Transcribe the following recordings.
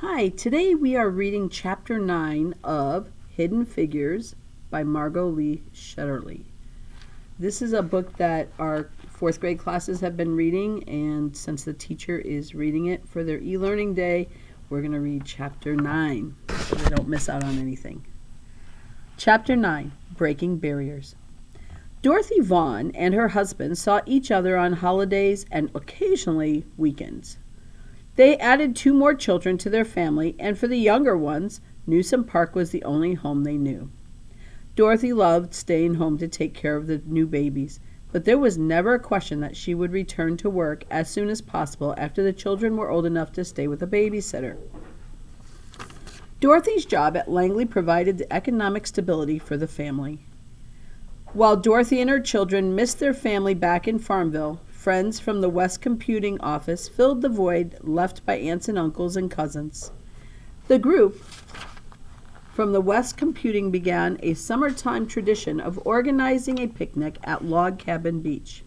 Hi, today we are reading Chapter 9 of Hidden Figures by Margot Lee Shetterly. This is a book that our fourth grade classes have been reading, and since the teacher is reading it for their e-learning day, we're going to read Chapter 9 so they don't miss out on anything. Chapter 9, Breaking Barriers. Dorothy Vaughan and her husband saw each other on holidays and occasionally weekends. They added 2 more children to their family, and for the younger ones, Newsom Park was the only home they knew. Dorothy loved staying home to take care of the new babies, but there was never a question that she would return to work as soon as possible after the children were old enough to stay with a babysitter. Dorothy's job at Langley provided the economic stability for the family. While Dorothy and her children missed their family back in Farmville, friends from the West Computing office filled the void left by aunts and uncles and cousins. The group from the West Computing began a summertime tradition of organizing a picnic at Log Cabin Beach,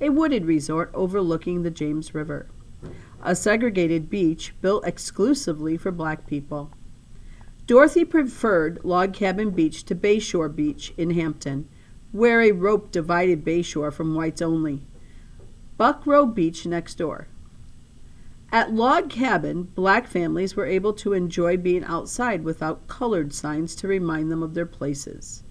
a wooded resort overlooking the James River, a segregated beach built exclusively for black people. Dorothy preferred Log Cabin Beach to Bayshore Beach in Hampton, where a rope divided Bayshore from whites only. Buck Row Beach next door. At Log Cabin, black families were able to enjoy being outside without colored signs to remind them of their places.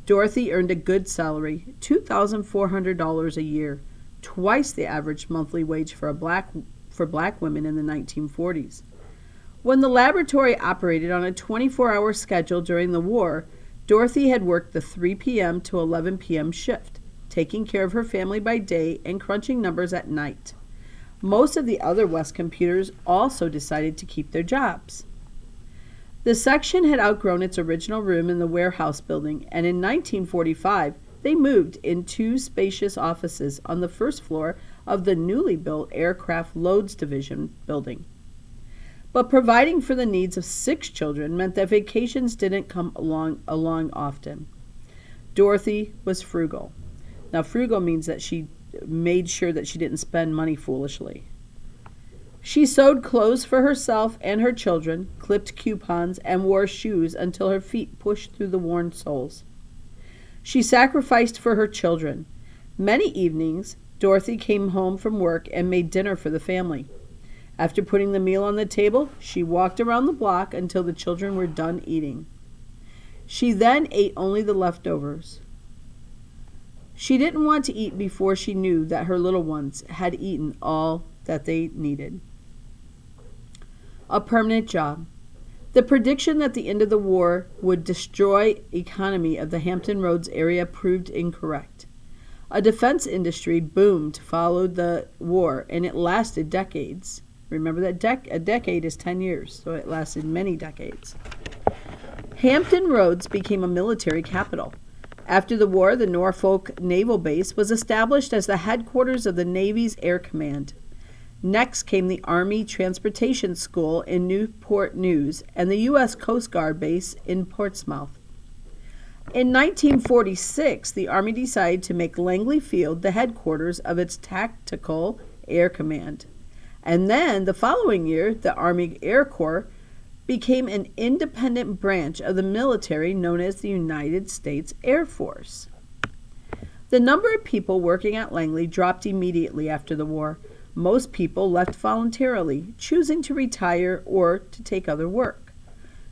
Dorothy earned a good salary, $2,400 a year, twice the average monthly wage for black women in the 1940s. When the laboratory operated on a 24-hour schedule during the war, Dorothy had worked the 3 p.m. to 11 p.m. shift, taking care of her family by day and crunching numbers at night. Most of the other West Computers also decided to keep their jobs. The section had outgrown its original room in the warehouse building, and in 1945, they moved in 2 spacious offices on the first floor of the newly built Aircraft Loads Division building. But providing for the needs of 6 children meant that vacations didn't come along often. Dorothy was frugal. Now, frugal means that she made sure that she didn't spend money foolishly. She sewed clothes for herself and her children, clipped coupons, and wore shoes until her feet pushed through the worn soles. She sacrificed for her children. Many evenings, Dorothy came home from work and made dinner for the family. After putting the meal on the table, she walked around the block until the children were done eating. She then ate only the leftovers. She didn't want to eat before she knew that her little ones had eaten all that they needed. A permanent job. The prediction that the end of the war would destroy the economy of the Hampton Roads area proved incorrect. A defense industry boomed followed the war, and it lasted decades. Remember that a decade is 10 years, so it lasted many decades. Hampton Roads became a military capital. After the war, the Norfolk Naval Base was established as the headquarters of the Navy's Air Command. Next came the Army Transportation School in Newport News and the U.S. Coast Guard Base in Portsmouth. In 1946, the Army decided to make Langley Field the headquarters of its Tactical Air Command. And then, the following year, the Army Air Corps became an independent branch of the military known as the United States Air Force. The number of people working at Langley dropped immediately after the war. Most people left voluntarily, choosing to retire or to take other work.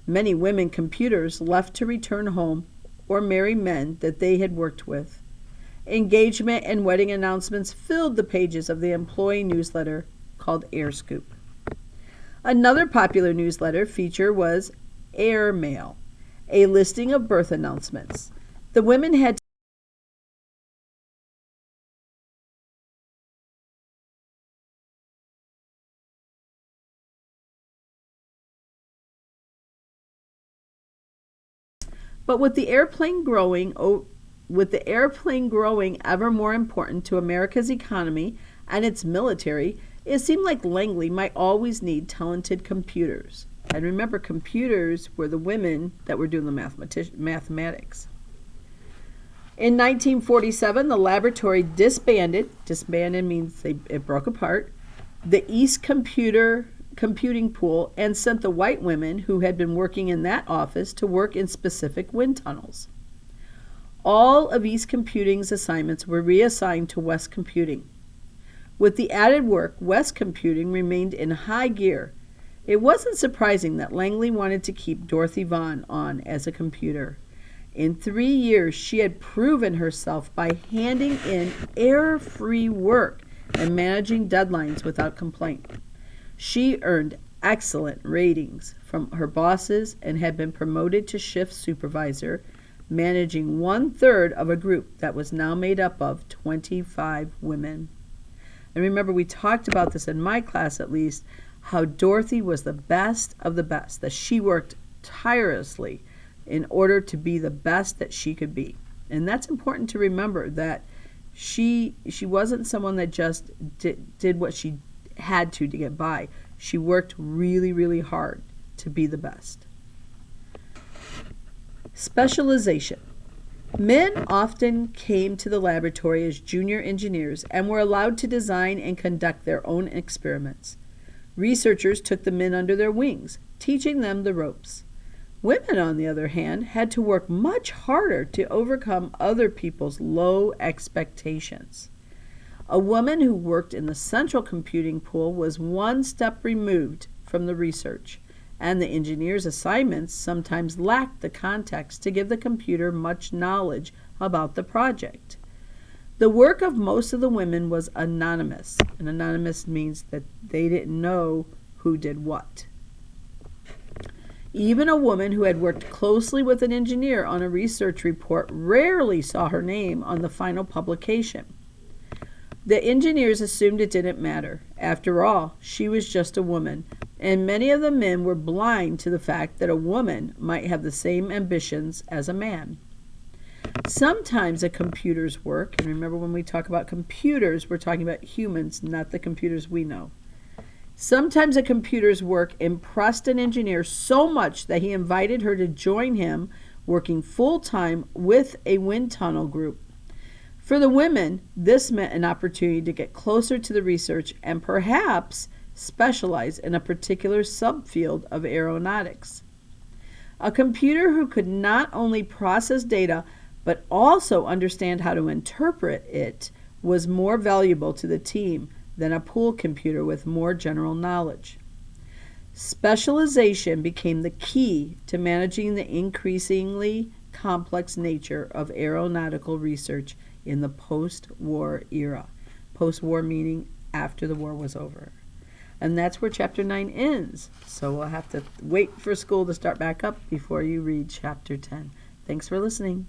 Many women computers left to return home or marry men that they had worked with. Engagement and wedding announcements filled the pages of the employee newsletter called Air Scoop. Another popular newsletter feature was Air Mail, a listing of birth announcements. The women had But with the airplane growing ever more important to America's economy and its military, it seemed like Langley might always need talented computers. And remember, computers were the women that were doing the mathematics. In 1947, the laboratory disbanded. Disbanded means it broke apart. The East Computer computing pool and sent the white women who had been working in that office to work in specific wind tunnels. All of East Computing's assignments were reassigned to West Computing. With the added work, West Computing remained in high gear. It wasn't surprising that Langley wanted to keep Dorothy Vaughan on as a computer. In 3 years, she had proven herself by handing in error-free work and managing deadlines without complaint. She earned excellent ratings from her bosses and had been promoted to shift supervisor, managing 1/3 of a group that was now made up of 25 women. And remember, we talked about this in my class at least, how Dorothy was the best of the best, that she worked tirelessly in order to be the best that she could be. And that's important to remember, that she wasn't someone that just did what she had to get by. She worked really, really hard to be the best. Specialization. Men often came to the laboratory as junior engineers and were allowed to design and conduct their own experiments. Researchers took the men under their wings, teaching them the ropes. Women, on the other hand, had to work much harder to overcome other people's low expectations. A woman who worked in the central computing pool was one step removed from the research, and the engineer's assignments sometimes lacked the context to give the computer much knowledge about the project. The work of most of the women was anonymous, and anonymous means that they didn't know who did what. Even a woman who had worked closely with an engineer on a research report rarely saw her name on the final publication. The engineers assumed it didn't matter. After all, she was just a woman, and many of the men were blind to the fact that a woman might have the same ambitions as a man. Sometimes a computer's work, and remember when we talk about computers, we're talking about humans, not the computers we know. Sometimes a computer's work impressed an engineer so much that he invited her to join him working full-time with a wind tunnel group. For the women, this meant an opportunity to get closer to the research and perhaps specialize in a particular subfield of aeronautics. A computer who could not only process data but also understand how to interpret it was more valuable to the team than a pool computer with more general knowledge. Specialization became the key to managing the increasingly complex nature of aeronautical research in the post-war era. Post-war meaning after the war was over. And that's where Chapter 9 ends. So we'll have to wait for school to start back up before you read Chapter 10. Thanks for listening.